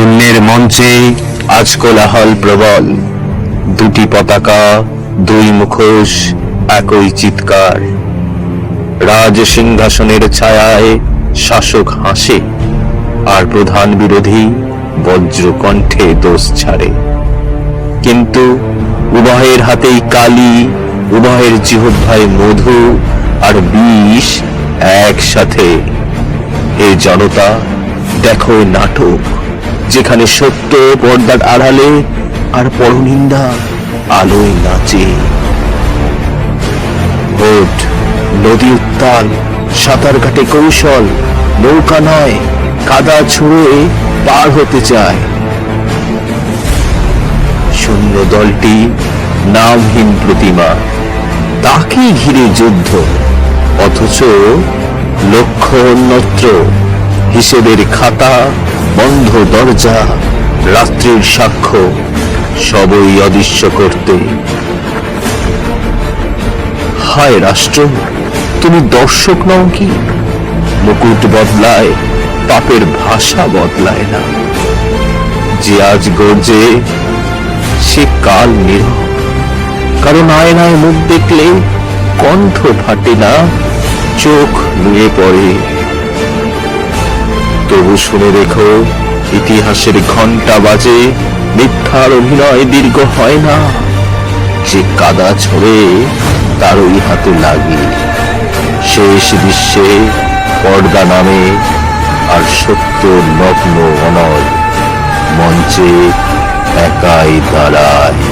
শূন্যের মঞ্চে আজ কোলাহল প্রবল, দুটি পতাকা, দুই মুখোশ, একই চিৎকার। রাজ সিংহাসনের ছায়ায় শাসক হাসে, আর প্রধান বিরোধী বজ্র কণ্ঠে দোষ ছাড়ে। কিন্তু উভয়ের হাতেই কালি, উভয়ের জিহ্বায় মধু আর বিষ একসাথে। হে জনতা, দেখো নাটক, যেখানে সত্য পর্দার আড়ালে আর পরনিন্দা আলোয় নাচে। ভোট, নদী উত্তাল, সাঁতার ঘাটে কৌশল, নৌকা নয় কাদা ছুঁয়ে পার হতে চায়। শূন্য দলটি নামহীন প্রতিমা, তাকেই ঘিরে যুদ্ধ, অথচ লক্ষ্য অন্যত্র। হিসেবের খাতা, বন্ধ দরজা, রাত্রির সাক্ষ্য, সবই অদৃশ্য করতে। হায় রাষ্ট্র, তুমি দর্শক নও কি? মুকুট বদলায়, পাপের ভাষা বদলায় না। যে আজ গর্জে, সে কাল নীরব, কারণ আয়নায় মুখ দেখলে কণ্ঠ ফাটে না, চোখ নুয়ে পড়ে। তবু শুনে রেখো, ইতিহাসের ঘন্টা বাজে, মিথ্যার অভিনয় দীর্ঘ হয় না। যে কাদা ছড়ে তারই হাতে লাগে। শেষ দৃশ্যে পর্দা নামে, আর সত্য নগ্ন অনল মঞ্চে একাই দাঁড়ায়।